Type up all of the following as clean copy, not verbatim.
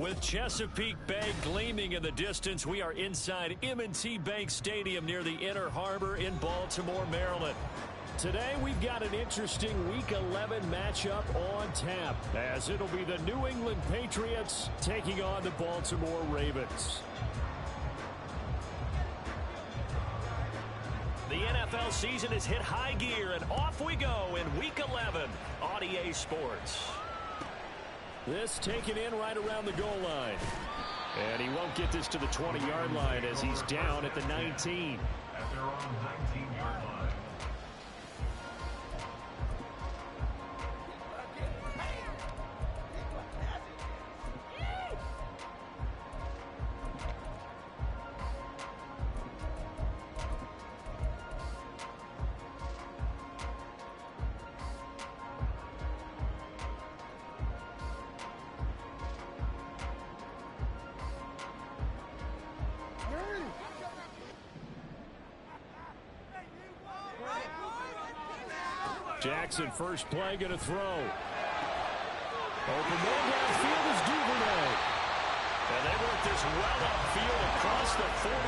With Chesapeake Bay gleaming in the distance, we are inside M&T Bank Stadium near the Inner Harbor in Baltimore, Maryland. Today, we've got an interesting Week 11 matchup on tap, as it'll be the New England Patriots taking on the Baltimore Ravens. The NFL season has hit high gear, and off we go in Week 11 on EA Sports. This taken in right around the goal line. And he won't get this to the 20-yard line as he's down at the 19. At their own 19-yard line. Jackson, first play, going to throw. Open man downfield is Duvernay. And they work this well upfield across the 45.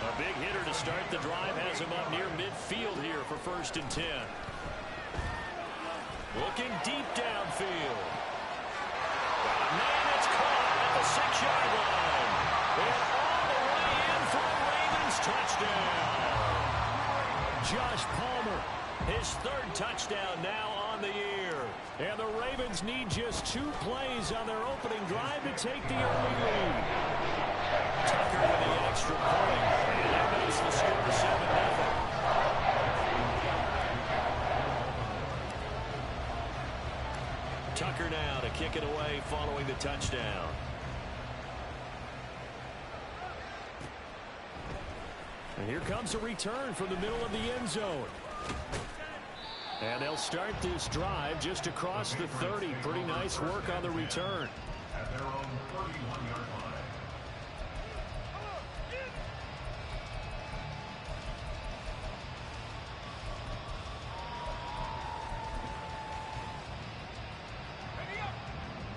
A big hitter to start the drive has him up near midfield here for 1st and 10. Looking deep downfield. Man, it's caught at the 6-yard line. And all the way in for a Ravens touchdown. Josh Palmer. His 3rd touchdown now on the year. And the Ravens need just 2 plays on their opening drive to take the early lead. Tucker with the extra point. And that makes the score 7-0. Tucker now to kick it away following the touchdown. And here comes a return from the middle of the end zone. And they'll start this drive just across the 30. Pretty nice work on the return. At their own 31-yard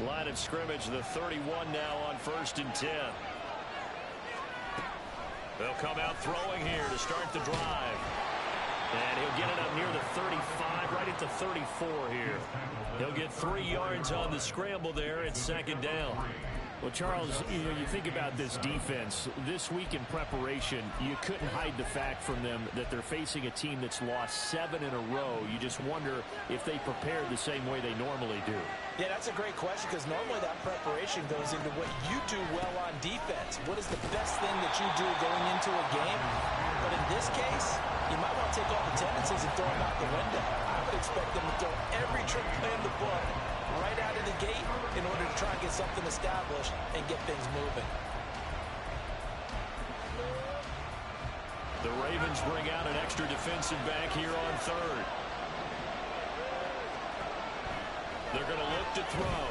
line. Line of scrimmage, the 31 now on 1st and 10. They'll come out throwing here to start the drive. And he'll get it up near the 35, right at the 34 here. He'll get 3 yards on the scramble there at 2nd down. Well, Charles, you think about this defense. This week in preparation, you couldn't hide the fact from them that they're facing a team that's lost 7 in a row. You just wonder if they prepared the same way they normally do. Yeah, that's a great question, because normally that preparation goes into what you do well on defense. What is the best thing that you do going into a game? But in this case, you might want to take all the tendencies and throw them out the window. I would expect them to throw every trick play in the book right out of the gate in order to try and get something established and get things moving. The Ravens bring out an extra defensive back here on 3rd. They're going to look to throw.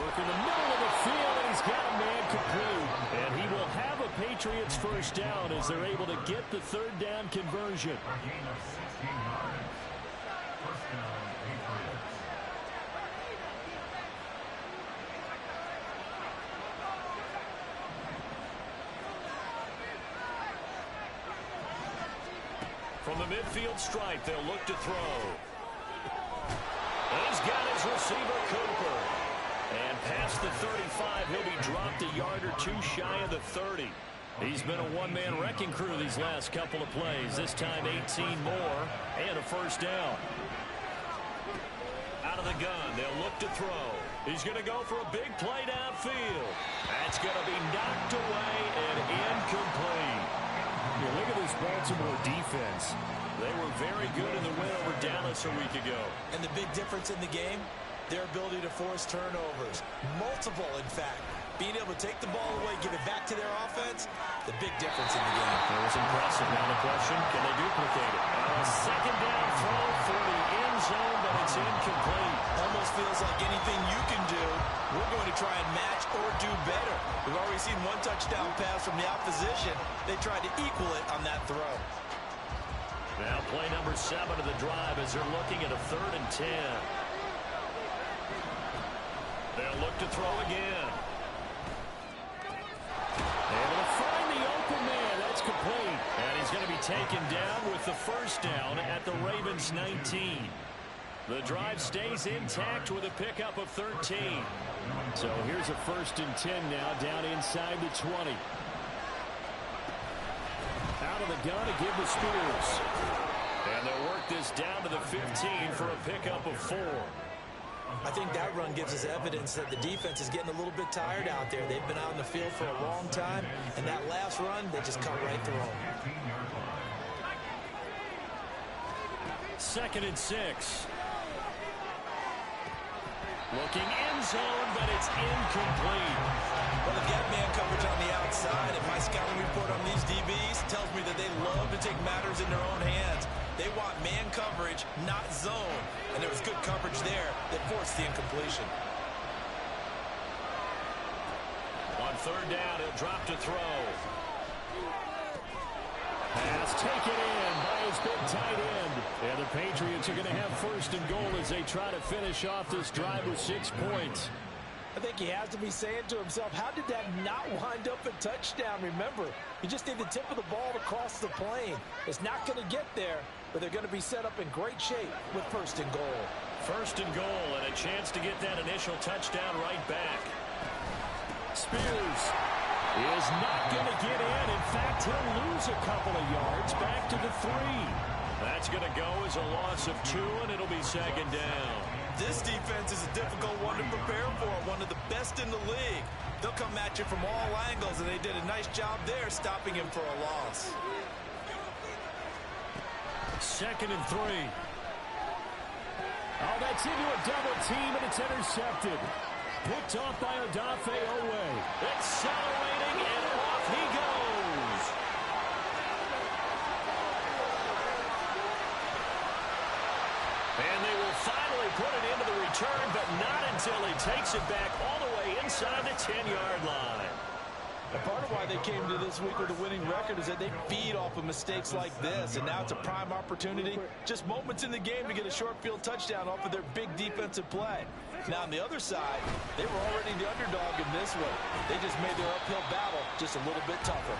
Work in the middle of the field, and he's got a man complete. And he will have a Patriots first down as they're able to get the 3rd down conversion. A gain of 16 yards. First down, Patriots. From the midfield stripe, they'll look to throw. He's got his receiver, Cooper. And past the 35, he'll be dropped a yard or 2 shy of the 30. He's been a one-man wrecking crew these last couple of plays. This time 18 more and a first down. Out of the gun, they'll look to throw. He's going to go for a big play downfield. That's going to be knocked away and incomplete. Yeah, look at this Baltimore defense. They were very good in the win over Dallas a week ago. And the big difference in the game, their ability to force turnovers. Multiple, in fact. Being able to take the ball away, give it back to their offense, the big difference in the game. It was impressive. Now the question, can they duplicate it? A 2nd down throw for the end zone, but it's incomplete. Almost feels like anything you can do, we're going to try and match or do better. We've already seen 1 touchdown pass from the opposition. They tried to equal it on that throw. Now play number 7 of the drive as they're looking at a 3rd and 10. They'll look to throw again. Able to find the open man. That's complete. And he's going to be taken down with the first down at the Ravens 19. The drive stays intact with a pickup of 13. So here's a 1st and 10 now, down inside the 20. Out of the gun to give to Spears. And they'll work this down to the 15 for a pickup of 4. I think that run gives us evidence that the defense is getting a little bit tired out there. They've been out in the field for a long time, and that last run, they just cut right through them. 2nd and 6. Looking end zone, but it's incomplete. Well, they've got man coverage on the outside, and my scouting report on these DBs tells me that they love to take matters in their own hands. They want man coverage, not zone. And there was good coverage there that forced the incompletion. On 3rd down, he'll drop to throw. Pass taken in by his big tight end. And the Patriots are going to have 1st and goal as they try to finish off this drive with 6 points. I think he has to be saying to himself, how did that not wind up a touchdown? Remember, you just need the tip of the ball to cross the plane. It's not going to get there, but they're going to be set up in great shape with 1st and goal. 1st and goal, and a chance to get that initial touchdown right back. Spears is not going to get in. In fact, he'll lose a couple of yards back to the 3. That's going to go as a loss of 2, and it'll be 2nd down. This defense is a difficult one to prepare for, one of the best in the league. They'll come at you from all angles, and they did a nice job there stopping him for a loss. 2nd and 3. Oh, that's into a double team, and it's intercepted. Picked off by Odafe Owe. Accelerating, and off he goes. And they will finally put it into the return, but not until he takes it back all the way inside the 10-yard line. And part of why they came to this week with a winning record is that they feed off of mistakes like this, and now it's a prime opportunity, just moments in the game to get a short field touchdown off of their big defensive play. Now on the other side, they were already the underdog in this one. They just made their uphill battle just a little bit tougher.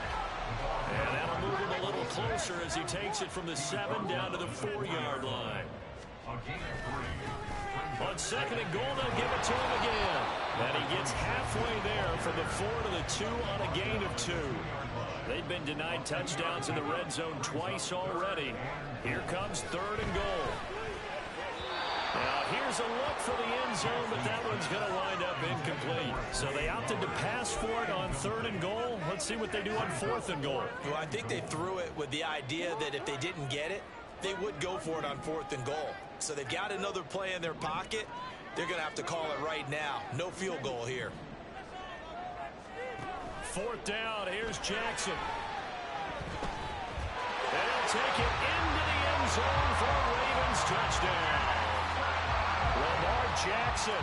And that'll move him a little closer as he takes it from the 7 down to the 4-yard line. On 2nd and goal, they'll give it to him again. And he gets halfway there from the 4 to the 2 on a gain of 2. They've been denied touchdowns in the red zone twice already. Here comes 3rd and goal. Now here's a look for the end zone, but that one's going to wind up incomplete. So they opted to pass for it on 3rd and goal. Let's see what they do on 4th and goal. Well, I think they threw it with the idea that if they didn't get it, they would go for it on 4th and goal. So they've got another play in their pocket. They're going to have to call it right now. No field goal here. 4th down. Here's Jackson. And he'll take it into the end zone for a Ravens touchdown. Lamar Jackson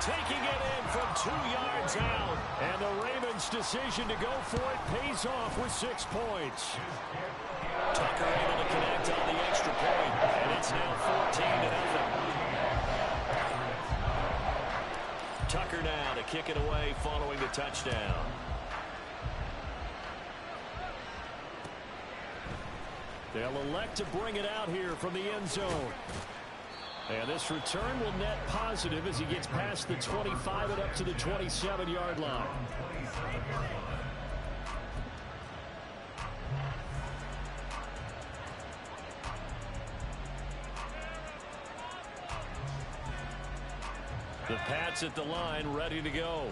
taking it in from 2 yards out. And the Ravens' decision to go for it pays off with 6 points. Tucker able to connect on the extra point, and it's now 14-0. Tucker now to kick it away following the touchdown. They'll elect to bring it out here from the end zone. And this return will net positive as he gets past the 25 and up to the 27-yard line. The Pats at the line, ready to go.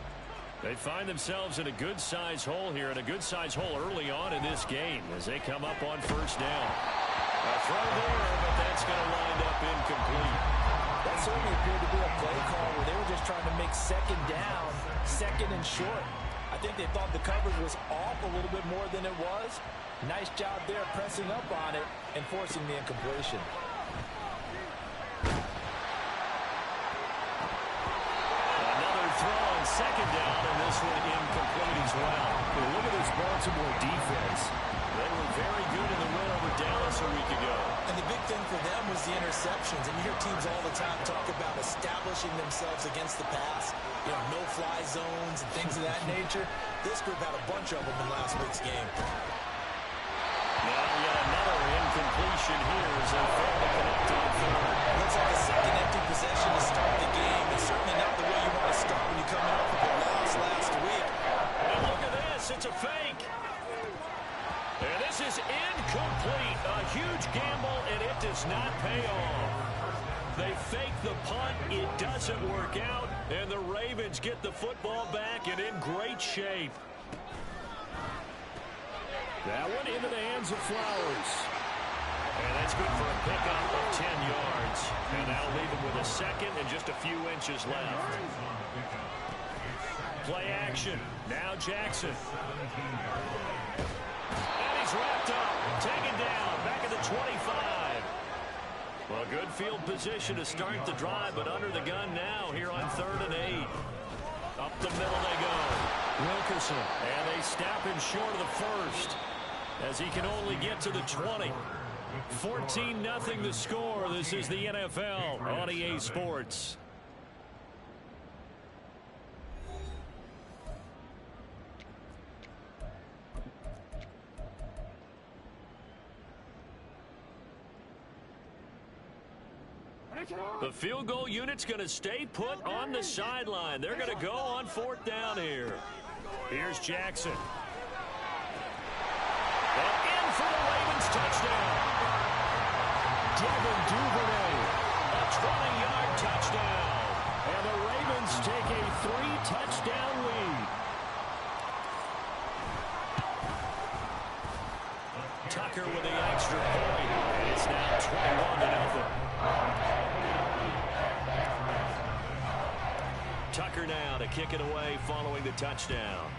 They find themselves in a good-sized hole here, and a good-sized hole early on in this game as they come up on 1st down. A throw there, but that's going to wind up incomplete. That certainly appeared to be a play call where they were just trying to make 2nd down, 2nd and short. I think they thought the coverage was off a little bit more than it was. Nice job there pressing up on it and forcing the incompletion. Throw on 2nd down, and this one incomplete as well. Well, look at this Baltimore defense. They were very good in the win over Dallas a week ago. And the big thing for them was the interceptions. And you hear teams all the time talk about establishing themselves against the pass, no-fly zones and things of that nature. This group had a bunch of them in last week's game. Now yet another incompletion here as they fail to connect on third. Looks like a second empty possession to start the game. It's certainly not the way you want to start when you're coming off of a loss last week. And look at this. It's a fake. And this is incomplete. A huge gamble, and it does not pay off. They fake the punt. It doesn't work out, and the Ravens get the football back and in great shape. That one into the hands of Flowers. And that's good for a pickup of 10 yards. And that'll leave him with a second and just a few inches left. Play action. Now Jackson. And he's wrapped up. Taken down. Back at the 25. Well, good field position to start the drive, but under the gun now here on 3rd and 8. Up the middle they go. Wilkerson. And they snap him short of the first, as he can only get to the 20. 14-0 the score. This is the NFL on EA Sports. The field goal unit's going to stay put on the sideline. They're going to go on 4th down here. Here's Jackson. And in for the Ravens touchdown. Devin Duvernay, a 20-yard touchdown. And the Ravens take a 3-touchdown lead. Tucker with the extra point. And it's now 21-0. Tucker now to kick it away following the touchdown.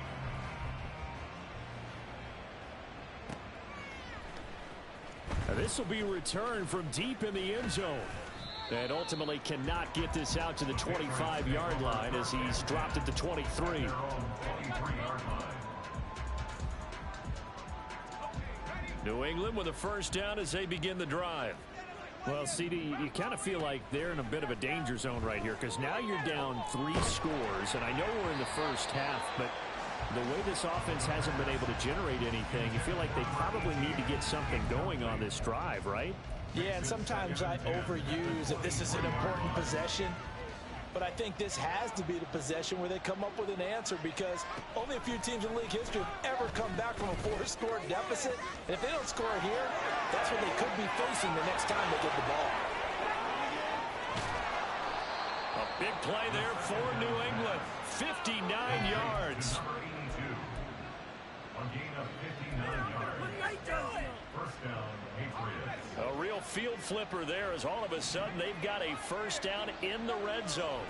This will be returned from deep in the end zone. And ultimately cannot get this out to the 25-yard line as he's dropped at the 23. New England with a first down as they begin the drive. Well, CD, you kind of feel like they're in a bit of a danger zone right here because now you're down 3 scores. And I know we're in the first half, but the way this offense hasn't been able to generate anything, you feel like they probably need to get something going on this drive, right? Yeah, and sometimes I overuse that this is an important possession. But I think this has to be the possession where they come up with an answer because only a few teams in league history have ever come back from a 4-score deficit. And if they don't score here, that's what they could be facing the next time they get the ball. A big play there for New England. 59 yards. A gain of 59 yards. First down, Patriots. A real field flipper there as all of a sudden they've got a first down in the red zone.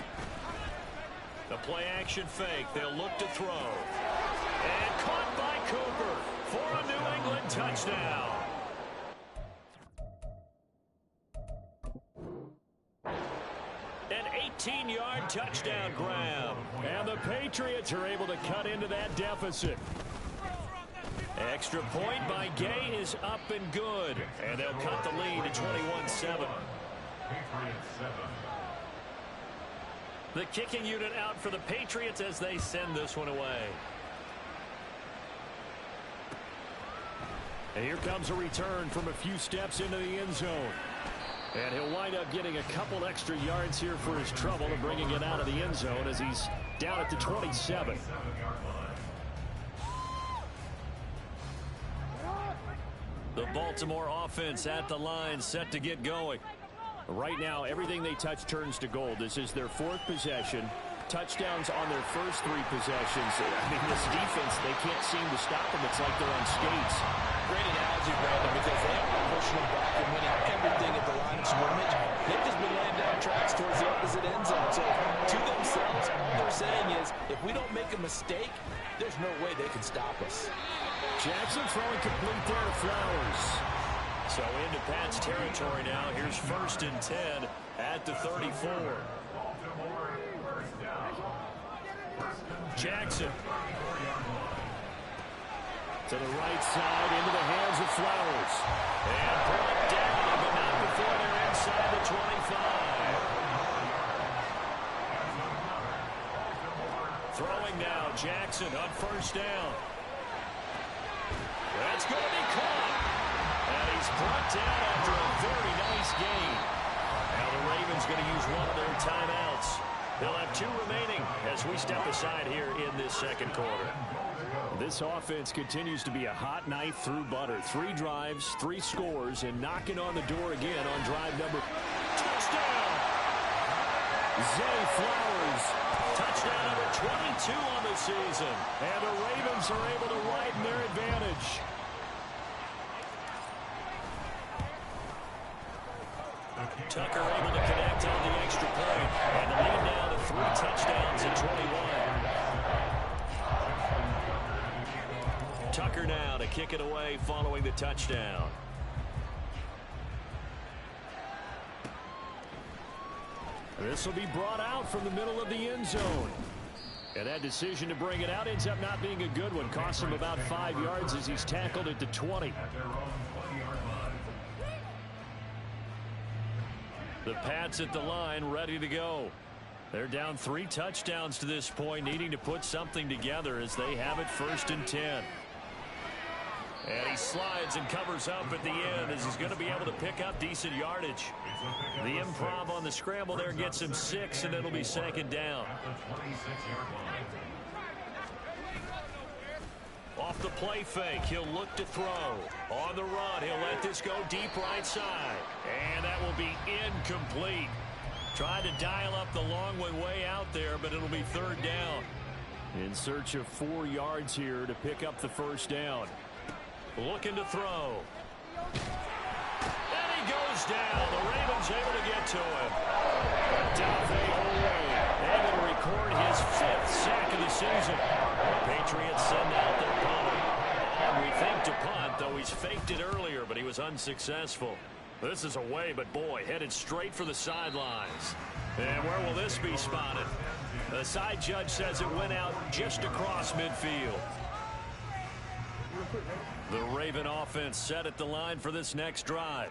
The play action fake. They'll look to throw. And caught by Cooper for a New England touchdown. An 18-yard touchdown grab. And the Patriots are able to cut into that deficit. Extra point by Gay is up and good. And they'll cut the lead to 21-7. Patriots 7. The kicking unit out for the Patriots as they send this one away. And here comes a return from a few steps into the end zone. And he'll wind up getting a couple extra yards here for his trouble and bringing it out of the end zone as he's down at the 27. The Baltimore offense at the line, set to get going. Right now, everything they touch turns to gold. This is their 4th possession. Touchdowns on their first 3 possessions. I mean, this defense, they can't seem to stop them. It's like they're on skates. Great analogy, Brandon, because they haven't been pushing them back and winning everything at the line of scrimmage. They've just been laying down tracks towards the opposite end zone. So, to themselves, what they're saying is, if we don't make a mistake, there's no way they can stop us. Jackson throwing complete there to Flowers. So into Pat's territory now. Here's 1st and 10 at the 34. Jackson. To the right side, into the hands of Flowers. And brought down, but not before Jackson on first down. That's going to be caught. And he's brought down after a very nice gain. Now the Ravens going to use one of their timeouts. They'll have 2 remaining as we step aside here in this second quarter. This offense continues to be a hot knife through butter. 3 drives, 3 scores, and knocking on the door again on drive number. Touchdown! Zay Flowers. Touchdown number 22 on the season. And the Ravens are able to widen their advantage. Tucker able to connect on the extra point. And the lead now to 3 touchdowns at 21. Tucker now to kick it away following the touchdown. This will be brought out from the middle of the end zone. And that decision to bring it out ends up not being a good one. Costs him about 5 yards as he's tackled at the 20. The Pats at the line ready to go. They're down 3 touchdowns to this point, needing to put something together as they have it 1st and 10. And he slides and covers up at the end as he's going to be able to pick up decent yardage. The improv on the scramble there gets him 6, and it'll be 2nd down. Off the play fake, he'll look to throw. On the run, he'll let this go deep right side. And that will be incomplete. Tried to dial up the long one way out there, but it'll be 3rd down. In search of 4 yards here to pick up the 1st down. Looking to throw. And he goes down. The Ravens able to get to him. Able to record his 5th sack of the season. The Patriots send out their punter. And we think to punt, though he's faked it earlier, but he was unsuccessful. This is away, but boy, headed straight for the sidelines. And where will this be spotted? The side judge says it went out just across midfield. The Raven offense set at the line for this next drive.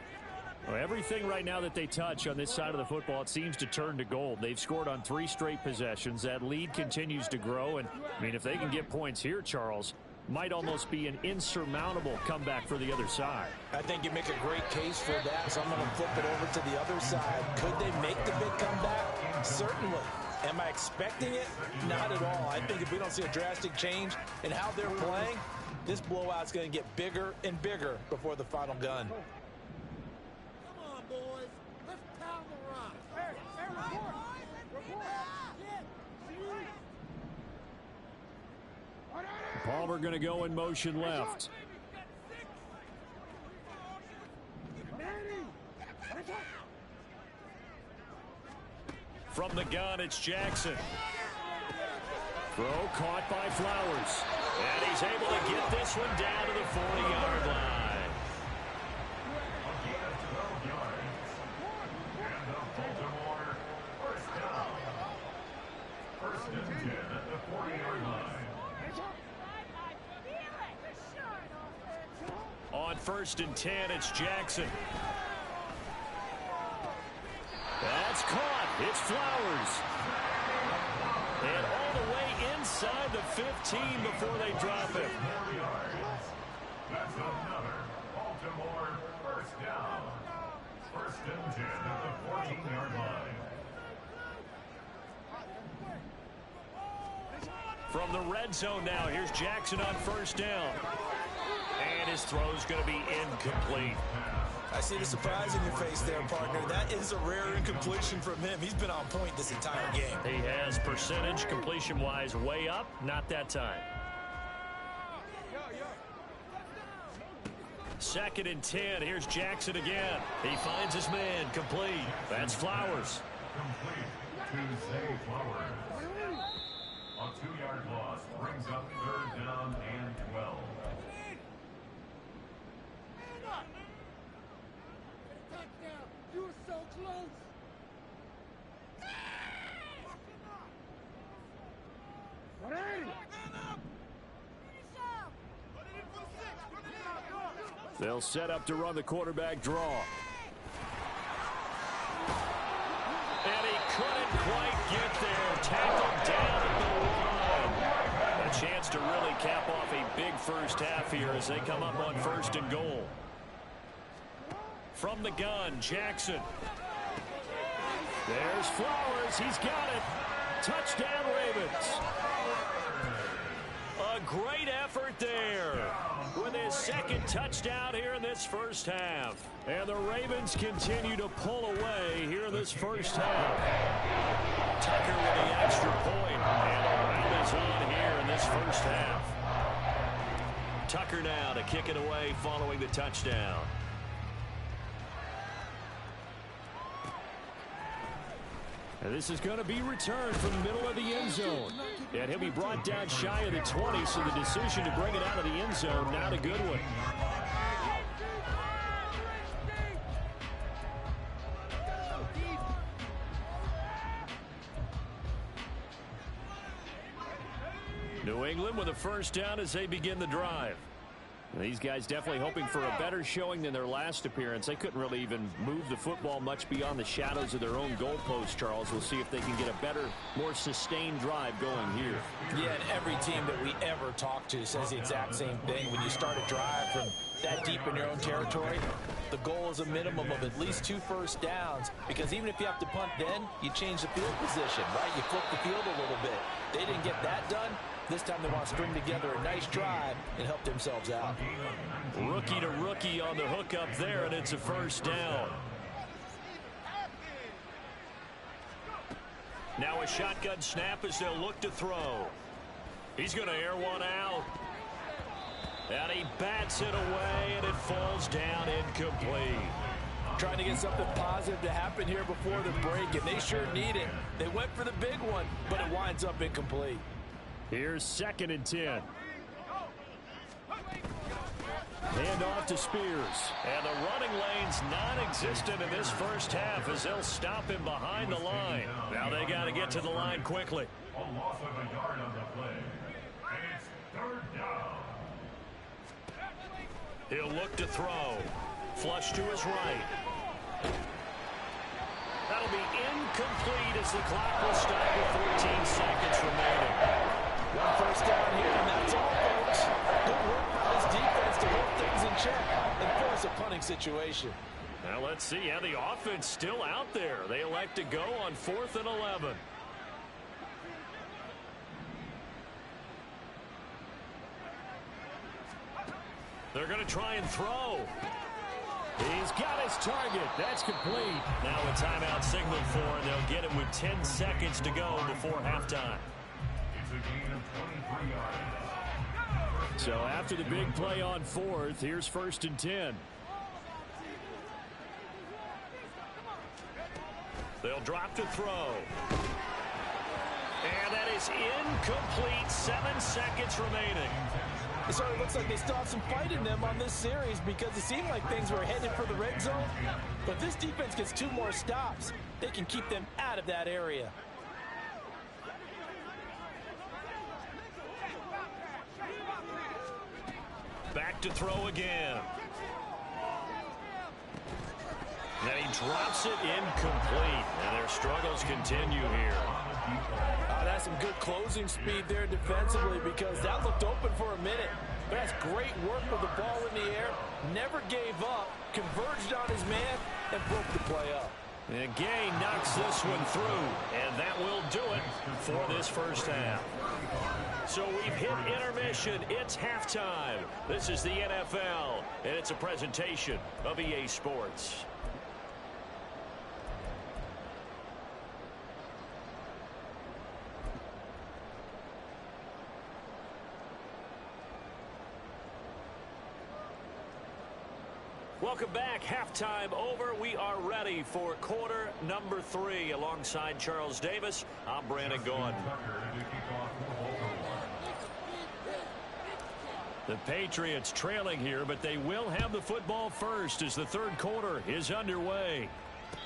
Well, everything right now that they touch on this side of the football, it seems to turn to gold. They've scored on 3 straight possessions. That lead continues to grow. And, I mean, if they can get points here, Charles, might almost be an insurmountable comeback for the other side. I think you make a great case for that, so I'm going to flip it over to the other side. Could they make the big comeback? Certainly. Am I expecting it? Not at all. I think if we don't see a drastic change in how they're playing, this blowout's going to get bigger and bigger before the final gun. Come on, boys. Let's pound the rock. Hey, Palmer going to go in motion left. From the gun, it's Jackson. Throw caught by Flowers. And he's able to get this one down to the 40-yard line. And the Baltimore first down. 1st and 10 at the 40-yard line. On 1st and 10, it's Jackson. That's caught. It's Flowers. And all the way inside the 15 before they drop it. That's another Baltimore first down. 1st and 10 at the 14-yard line. From the red zone now, here's Jackson on 1st down. And his throw's going to be incomplete. I see the surprise in your face there, partner. That is a rare incompletion from him. He's been on point this entire game. He has percentage completion-wise way up, not that time. 2nd and 10, here's Jackson again. He finds his man, complete. That's Flowers. Complete to Zay Flowers. A 2-yard loss brings up 3rd down and 12. Touchdown. You were so close. They'll set up to run the quarterback draw. And he couldn't quite get there. Tackled down at the 1. A chance to really cap off a big first half here as they come up on 1st and goal. From the gun, Jackson. There's Flowers. He's got it. Touchdown, Ravens. A great effort there with his 2nd touchdown here in this first half. And the Ravens continue to pull away here in this first half. Tucker with the extra point, and a round is on here in this first half. Tucker now to kick it away following the touchdown. And this is going to be returned from the middle of the end zone. And he'll be brought down shy of the 20, so the decision to bring it out of the end zone, not a good one. New England with a first down as they begin the drive. These guys definitely hoping for a better showing than their last appearance. They couldn't really even move the football much beyond the shadows of their own goalpost, Charles. We'll see if they can get a better, more sustained drive going here. Yeah, and every team that we ever talk to says the exact same thing. When you start a drive from that deep in your own territory, the goal is a minimum of at least 2 first downs, because even if you have to punt then, you change the field position, right? You flip the field a little bit. They didn't get that done. This time they want to string together a nice drive and help themselves out. Rookie to rookie on the hook up there, and it's a first down. Now a shotgun snap as they'll look to throw. He's going to air one out. And he bats it away, and it falls down incomplete. Trying to get something positive to happen here before the break, and they sure need it. They went for the big one, but it winds up incomplete. Here's 2nd and 10. Hand off to Spears. And the running lane's non-existent in this first half as they'll stop him behind the line. Now they got to get to the line quickly. A loss of a yard on the play. And it's 3rd down. He'll look to throw. Flush to his right. That'll be incomplete as the clock will stop with 14 seconds remaining. 1 first down here, and that's all, folks. Good work by this defense to hold things in check and force a punting situation. Now let's see how the offense still out there. They elect to go on 4th and 11. They're going to try and throw. He's got his target. That's complete. Now a timeout signal for, and they'll get it with 10 seconds to go before halftime. It's a gain of 23 yards. So after the big play on 4th, here's 1st and 10. They'll drop to throw. And that is incomplete. 7 seconds remaining. It sort of looks like they still have some fight in them on this series, because it seemed like things were headed for the red zone. But this defense gets 2 more stops. They can keep them out of that area. Back to throw again. Then he drops it incomplete. And their struggles continue here. That's some good closing speed there defensively, because that looked open for a minute. But that's great work with the ball in the air. Never gave up, converged on his man, and broke the play up. And Gay knocks this one through, and that will do it for this first half. So we've hit intermission. It's halftime. This is the NFL, and it's a presentation of EA Sports. Welcome back. Halftime over. We are ready for quarter number 3. Alongside Charles Davis, I'm Brandon Gaudin. The Patriots trailing here, but they will have the football first as the 3rd quarter is underway.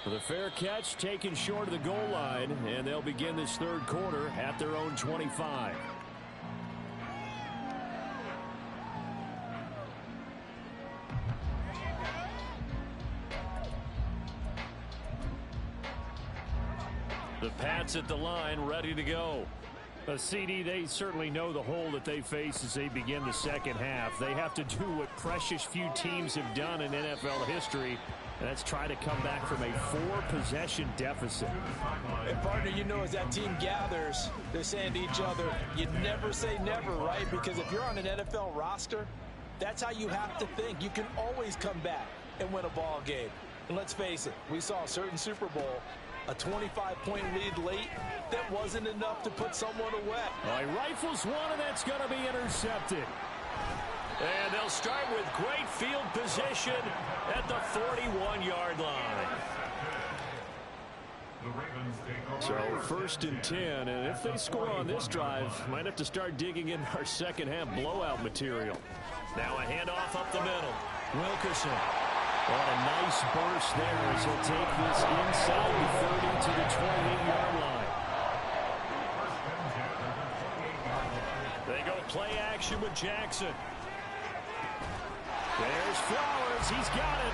With a fair catch taken short of the goal line, and they'll begin this 3rd quarter at their own 25. The Pats at the line, ready to go. CD, they certainly know the hole that they face as they begin the second half. They have to do what precious few teams have done in NFL history, and that's try to come back from a 4-possession deficit. And partner, you know, as that team gathers, they're saying to each other, you never say never, right? Because if you're on an NFL roster, that's how you have to think. You can always come back and win a ball game. And let's face it, we saw a certain Super Bowl, a 25-point lead late, that wasn't enough to put someone away. He rifles one, and that's going to be intercepted. And they'll start with great field position at the 41-yard line. So 1st and 10, and if they score on this drive, might have to start digging in our second half blowout material. Now a handoff up the middle. Wilkerson. What a nice burst there as he'll take this inside the 30 to the 28-yard line. They go play action with Jackson. There's Flowers. He's got it.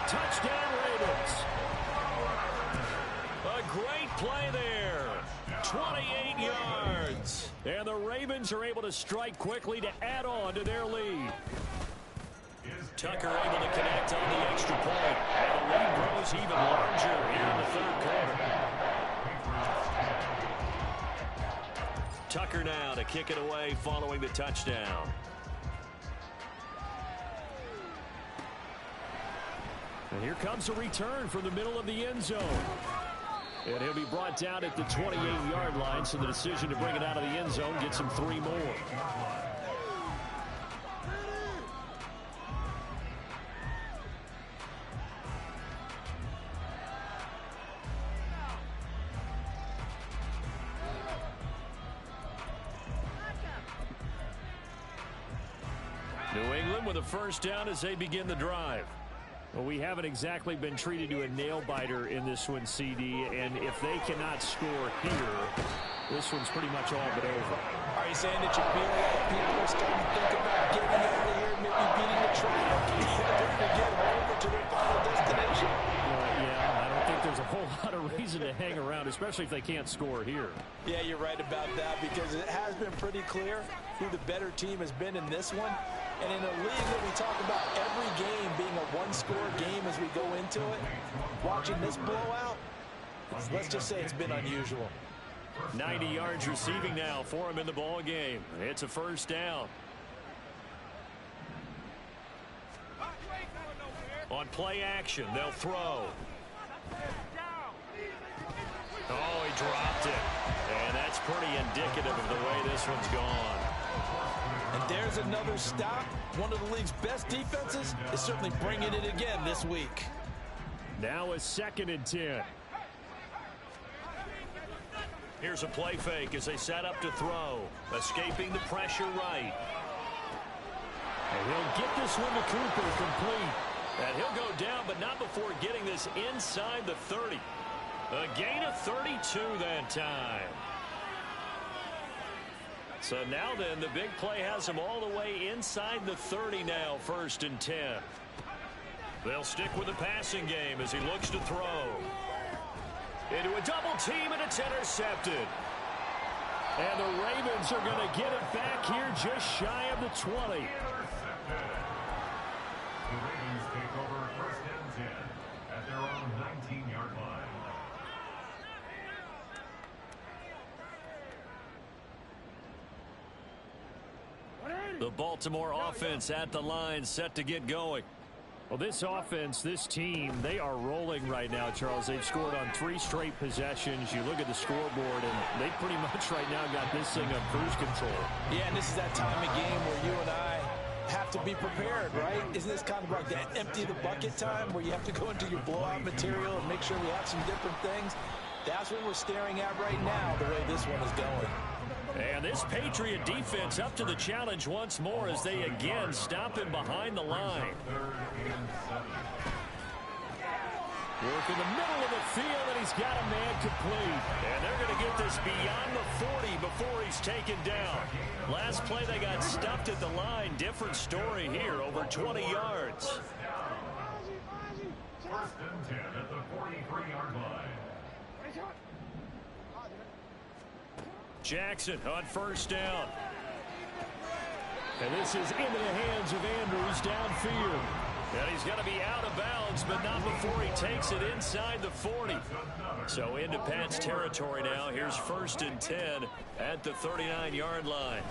Touchdown, Ravens. A great play there. 28 yards. And the Ravens are able to strike quickly to add on to their lead. Tucker able to connect on the extra point. And the lead grows even larger here in the third quarter. Tucker now to kick it away following the touchdown. And here comes a return from the middle of the end zone. And he'll be brought down at the 28-yard line, so the decision to bring it out of the end zone gets him 3 more. New England with a first down as they begin the drive. Well, we haven't exactly been treated to a nail-biter in this one, CD, and if they cannot score here, this one's pretty much all but over. Are you saying that you feel like people are starting to think about getting out of here, maybe beating the traffic in order to get home to their final destination? Yeah, I don't think there's a whole lot of reason to hang around, especially if they can't score here. Yeah, you're right about that, because it has been pretty clear who the better team has been in this one. And in a league that we talk about every game being a one-score game as we go into it, watching this blowout, let's just say it's been unusual. 90 yards receiving now for him in the ball game. It's a first down. On play action, they'll throw. Oh, he dropped it. And that's pretty indicative of the way this one's gone. And there's another stop. One of the league's best defenses is certainly bringing it again this week. Now a 2nd and 10. Here's a play fake as they set up to throw. Escaping the pressure right. And he'll get this one to Cooper complete. And he'll go down, but not before getting this inside the 30. A gain of 32 that time. So now then, the big play has him all the way inside the 30 now, 1st and 10. They'll stick with the passing game as he looks to throw. Into a double team, and it's intercepted. And the Ravens are going to get it back here just shy of the 20. The Ravens take over 1st and 10 at their own 19-yard line. The Baltimore offense at the line, set to get going. Well, this offense, this team, they are rolling right now, Charles. They've scored on 3 straight possessions. You look at the scoreboard, and they pretty much right now got this thing on cruise control. Yeah, and this is that time of game where you and I have to be prepared, right? Isn't this kind of like that empty the bucket time where you have to go into your blowout material and make sure we have some different things? That's what we're staring at right now, the way this one is going. And this Patriot defense up to the challenge once more as they again stop him behind the line. Work in the middle of the field, and he's got a man complete. And they're going to get this beyond the 40 before he's taken down. Last play, they got stuffed at the line. Different story here, over 20 yards. 1st and 10 at the 43-yard line. Jackson on first down. And this is into the hands of Andrews downfield. And he's going to be out of bounds, but not before he takes it inside the 40. So into Pat's territory now. Here's 1st and 10 at the 39-yard line.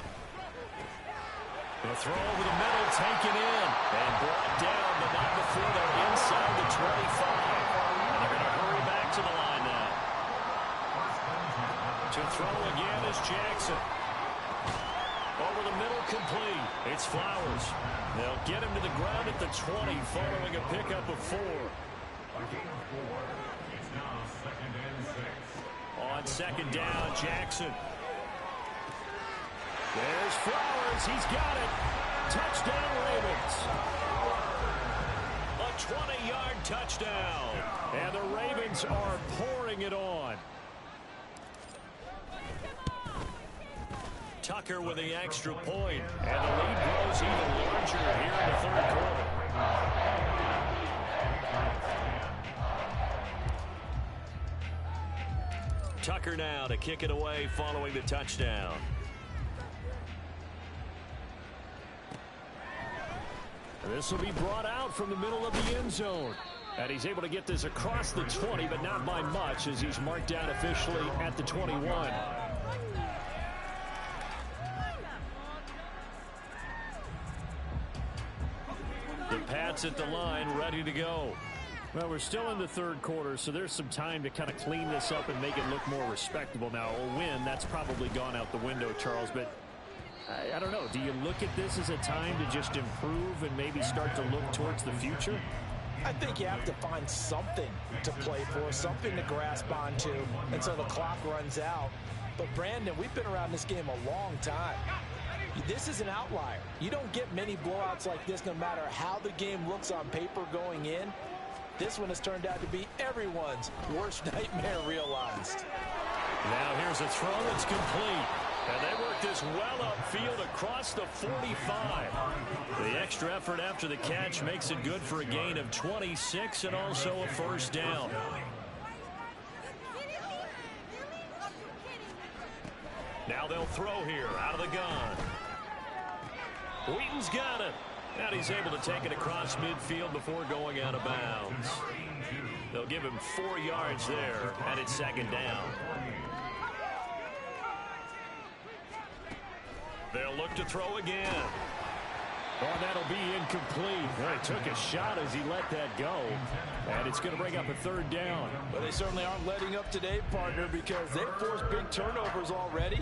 The throw over the middle, taken in, and brought down, but not before they're inside the 25. And they're going to hurry back to the line now. To throw again is Jackson. Over the middle, complete. It's Flowers. They'll get him to the ground at the 20 following a pickup of 4. A gain of 4. It's now 2nd and 6. On 2nd down, Jackson. There's Flowers. He's got it. Touchdown, Ravens. A 20-yard touchdown. And the Ravens are pouring it on. Tucker with the extra point, and the lead grows even larger here in the 3rd quarter. Tucker now to kick it away following the touchdown. This will be brought out from the middle of the end zone. And he's able to get this across the 20, but not by much, as he's marked down officially at the 21. The Pats at the line, ready to go. Well, we're still in the 3rd quarter, so there's some time to kind of clean this up and make it look more respectable. Now, a win, that's probably gone out the window, Charles, but I don't know. Do you look at this as a time to just improve and maybe start to look towards the future? I think you have to find something to play for, something to grasp onto until the clock runs out. But, Brandon, we've been around this game a long time. This is an outlier. You don't get many blowouts like this no matter how the game looks on paper going in. This one has turned out to be everyone's worst nightmare realized. Now here's a throw that's complete. And they work this well upfield across the 45. The extra effort after the catch makes it good for a gain of 26 and also a 1st down. Now they'll throw here out of the gun. Wheaton's got it. And he's able to take it across midfield before going out of bounds. They'll give him 4 yards there, and it's 2nd down. They'll look to throw again. Oh, that'll be incomplete. Well, he took a shot as he let that go. And it's going to bring up a 3rd down. But they certainly aren't letting up today, partner, because they've forced big turnovers already.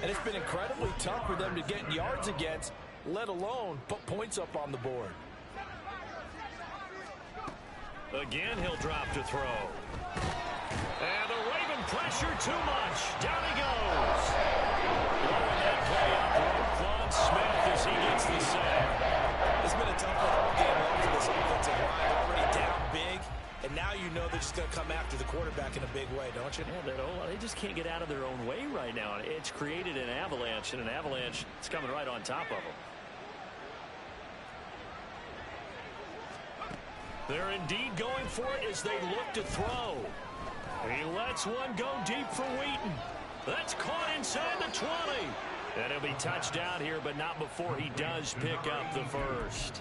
And it's been incredibly tough for them to get yards against, let alone put points up on the board. Again, he'll drop to throw. And the Raven pressure too much. Down he goes. Throwing that play up for Quan Smith as he gets the sack. It's been a tough one all game long for this offensive line. Already down big, and now you know they're just going to come after the quarterback in a big way, don't you? Yeah, they just can't get out of their own way right now. It's created an avalanche, and an avalanche is coming right on top of them. They're indeed going for it as they look to throw. He lets one go deep for Wheaton. That's caught inside the 20. And he'll be touched down here, but not before he does pick up the 1st.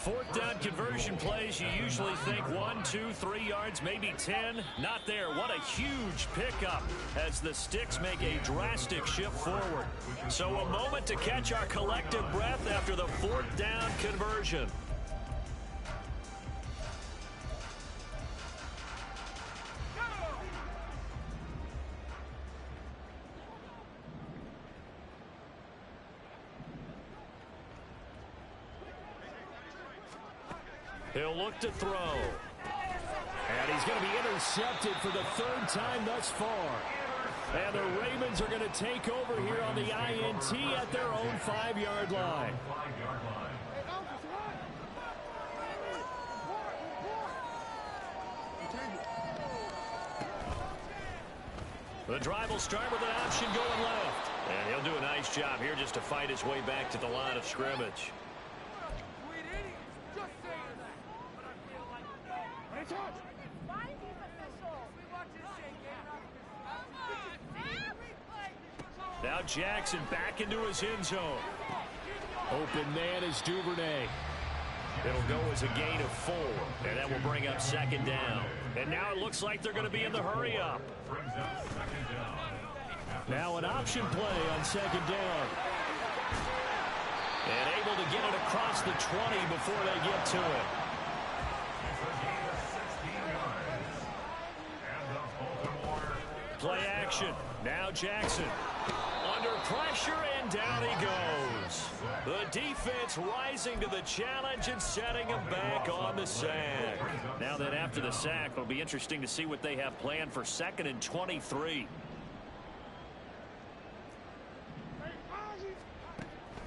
4th down conversion plays, you usually think 1, 2, 3 yards, maybe 10. Not there. What a huge pickup as the Sticks make a drastic shift forward. So a moment to catch our collective breath after the 4th down conversion. He'll look to throw. And he's going to be intercepted for the 3rd time thus far. And the Ravens are going to take over here on the INT at their own 5-yard line. The drive will start with an option going left. And he'll do a nice job here just to fight his way back to the line of scrimmage. Now Jackson back into his end zone. Open man is Duvernay. It'll go as a gain of 4, and that will bring up second down. And now it looks like they're going to be in the hurry-up. Now an option play on second down. And able to get it across the 20 before they get to it. Play action. Now Jackson. Under pressure, and down he goes. The defense rising to the challenge and setting him back on the sack. Now then, after the sack, it'll be interesting to see what they have planned for 2nd and 23.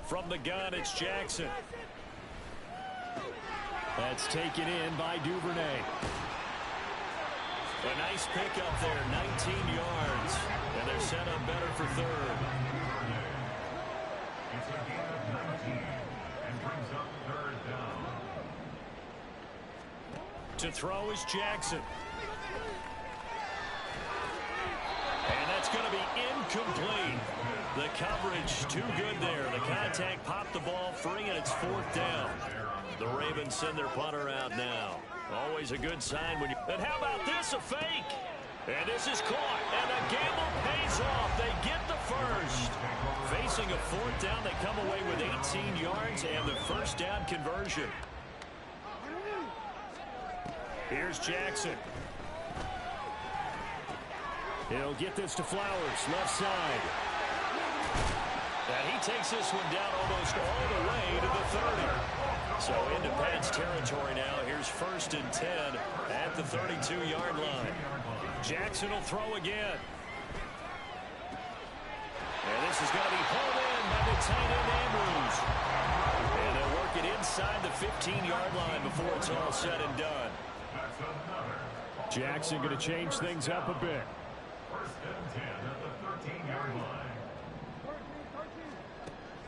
From the gun, it's Jackson. That's taken in by Duvernay. A nice pickup there, 19 yards. And they're set up better for 3rd. It's a gain of 19 and brings up 3rd down. To throw is Jackson. And that's going to be incomplete. The coverage too good there. The contact popped the ball free, and it's 4th down. The Ravens send their punter out now. Always a good sign when you... And how about this, a fake? And this is caught, and the gamble pays off. They get the first. Facing a 4th down, they come away with 18 yards and the first down conversion. Here's Jackson. He'll get this to Flowers, left side. And he takes this one down almost all the way to the 30. So into Pats territory now. Here's 1st and 10 at the 32-yard line. Jackson will throw again. And this is going to be pulled in by the tight end Andrews. And they'll work it inside the 15-yard line before it's all said and done. Jackson going to change things up a bit. 1st and 10 at the 13-yard line.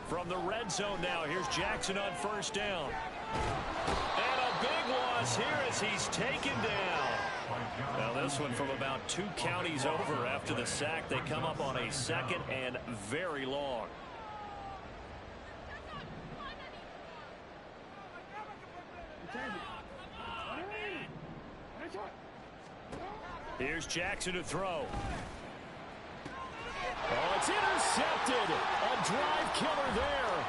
From the red zone now, here's Jackson on 1st down. And a big loss here as he's taken down. Now this one from about 2 counties over after the sack. They come up on a 2nd and very long. Here's Jackson to throw. Oh, it's intercepted. A drive killer there.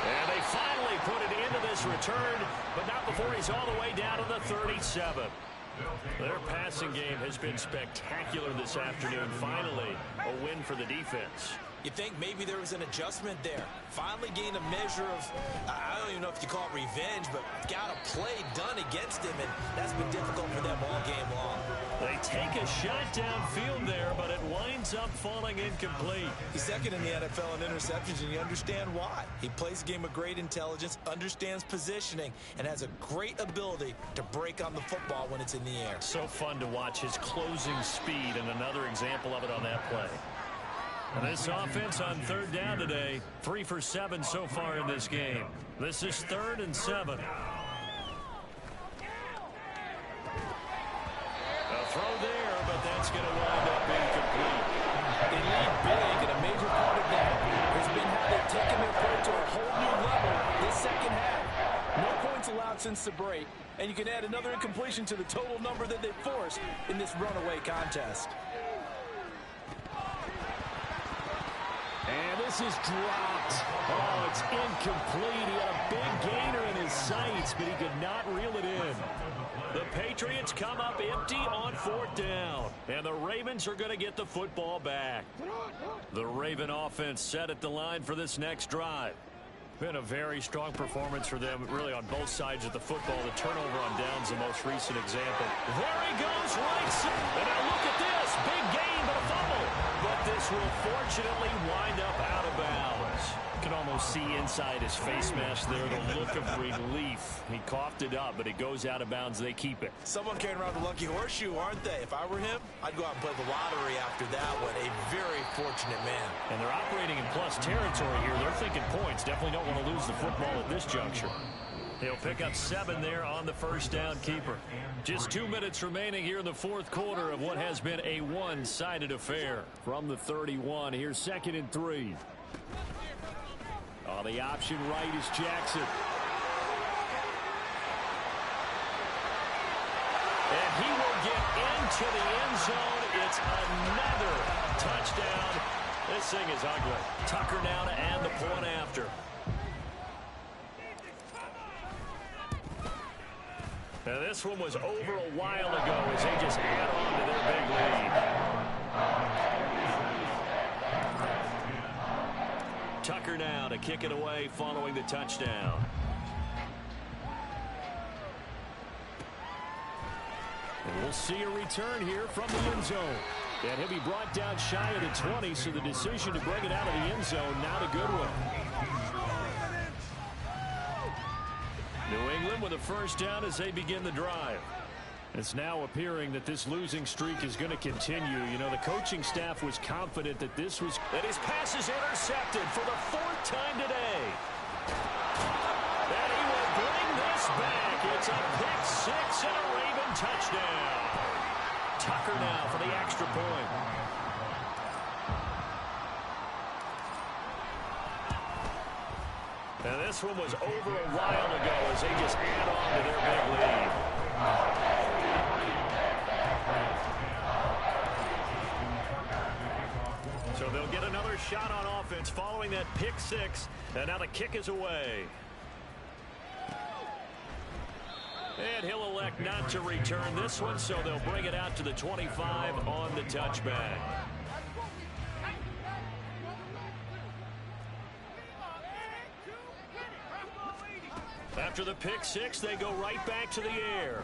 And they finally put it into this return, but not before he's all the way down to the 37. Their passing game has been spectacular this afternoon. Finally, a win for the defense. You think maybe there was an adjustment there. Finally gained a measure of, I don't even know if you call it revenge, but got a play done against him, and that's been difficult for them all game long. They take a shot downfield there, but it winds up falling incomplete. He's 2nd in the NFL in interceptions, and you understand why. He plays a game of great intelligence, understands positioning, and has a great ability to break on the football when it's in the air. So fun to watch his closing speed, and another example of it on that play. And this offense on 3rd down today, 3 for 7 so far in this game. This is 3rd and 7. A throw there, but that's going to wind up being complete. They lead big, and a major part of that has been how they've taken their play to a whole new level this 2nd half. No points allowed since the break, and you can add another incompletion to the total number that they forced in this runaway contest. And this is dropped. Oh, it's incomplete. He had a big gainer in his sights, but he could not reel it in. The Patriots come up empty on 4th down, and the Ravens are going to get the football back. The Raven offense set at the line for this next drive. Been a very strong performance for them, really on both sides of the football. The turnover on downs, the most recent example. There he goes, right side. And now look at this. Big gain, but a fumble. But this will fortunately wind up out of bounds. You can almost see inside his face mask there the look of relief. He coughed it up, but it goes out of bounds. They keep it. Someone carrying around the lucky horseshoe, aren't they? If I were him, I'd go out and play the lottery after that one. A very fortunate man. And they're operating in plus territory here. They're thinking points. Definitely don't want to lose the football at this juncture. He'll pick up 7 there on the first down keeper. Just 2 minutes remaining here in the fourth quarter of what has been a one-sided affair. From the 31, here's 2nd and 3. Oh, the option right is Jackson. And he will get into the end zone. It's another touchdown. This thing is ugly. Tucker now to add the point after. Now this one was over a while ago as they just add on to their big lead. Tucker now to kick it away following the touchdown. And we'll see a return here from the end zone. And he'll be brought down shy of the 20, so the decision to bring it out of the end zone, not a good one. New England with a first down as they begin the drive. It's now appearing that this losing streak is going to continue. You know, the coaching staff was confident that this was... And his pass is intercepted for the 4th time today. And he will bring this back. It's a pick 6 and a Raven touchdown. Tucker now for the extra point. Now this one was over a while ago as they just add on to their big lead. So they'll get another shot on offense following that pick 6. And now the kick is away. And he'll elect not to return this one, so they'll bring it out to the 25 on the touchback. After the pick 6, they go right back to the air.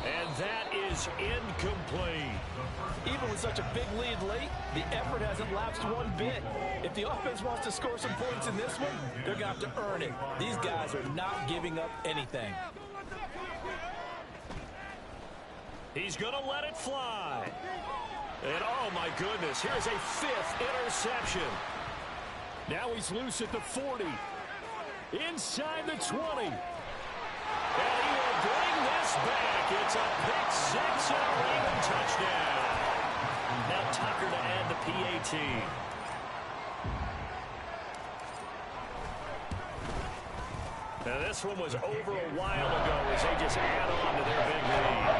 And that is incomplete. Even with such a big lead late, the effort hasn't lapsed one bit. If the offense wants to score some points in this one, they're going to have to earn it. These guys are not giving up anything. He's going to let it fly. And oh my goodness, here's a 5th interception. Now he's loose at the 40. Inside the 20. And he will bring this back. It's a pick 6 and a Raven touchdown. Now Tucker to add the PAT. Now this one was over a while ago as they just add on to their big lead.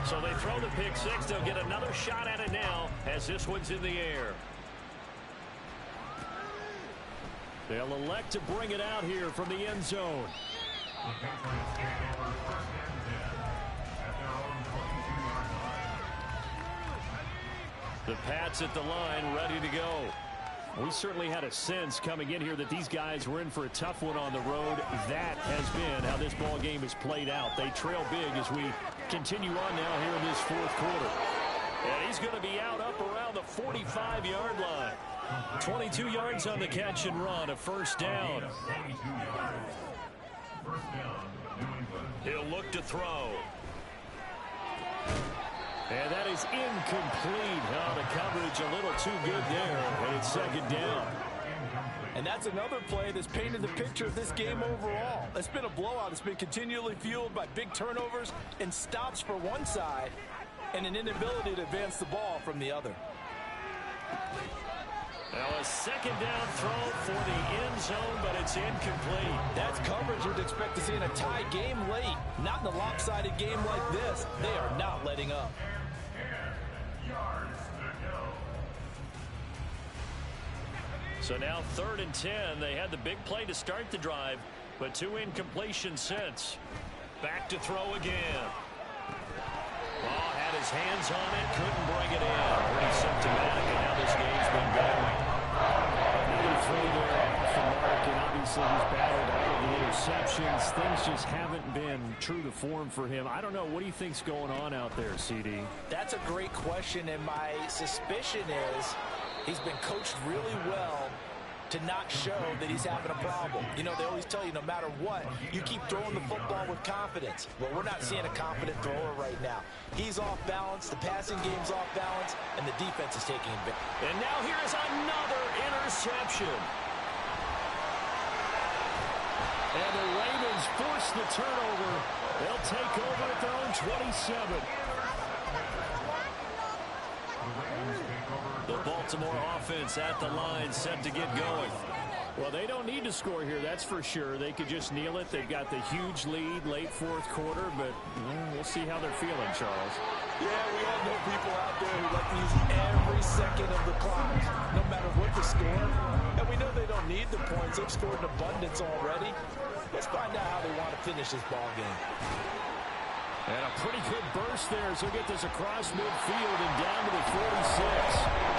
So they throw the pick 6. They'll get another shot at it now as this one's in the air. They'll elect to bring it out here from the end zone. The Pats at the line, ready to go. We certainly had a sense coming in here that these guys were in for a tough one on the road. That has been how this ball game has played out. They trail big as we continue on now here in this fourth quarter. And he's going to be out up around the 45-yard line. 22 yards on the catch and run, a first down. He'll look to throw. And that is incomplete. Oh, the coverage a little too good there, and it's 2nd down. And that's another play that's painted the picture of this game overall. It's been a blowout. It's been continually fueled by big turnovers and stops for one side and an inability to advance the ball from the other. Now a 2nd down throw for the end zone, but it's incomplete. That's coverage you'd expect to see in a tie game late. Not in a lopsided game like this. They are not letting up. So now 3rd and 10. They had the big play to start the drive, but 2 incompletions since. Back to throw again. Oh, had his hands on it, couldn't bring it in. Pretty symptomatic of how this game's been going. Another throw there off the mark, and obviously he's battled all of the interceptions. Things just haven't been true to form for him. I don't know. What do you think's going on out there, CD? That's a great question, and my suspicion is he's been coached really well to not show that he's having a problem. You know, they always tell you no matter what, you keep throwing the football with confidence. Well, we're not seeing a confident thrower right now. He's off balance, the passing game's off balance, and the defense is taking advantage. And now here is another interception. And the Ravens force the turnover. They'll take over at their own 27. The Baltimore offense at the line, set to get going. Well, they don't need to score here, that's for sure. They could just kneel it. They've got the huge lead, late fourth quarter, but we'll see how they're feeling, Charles. Yeah, we all know people out there who like to use every second of the clock, no matter what the score. And we know they don't need the points. They've scored in abundance already. Let's find out how they want to finish this ball game. And a pretty good burst there, so he'll get this across midfield and down to the 46.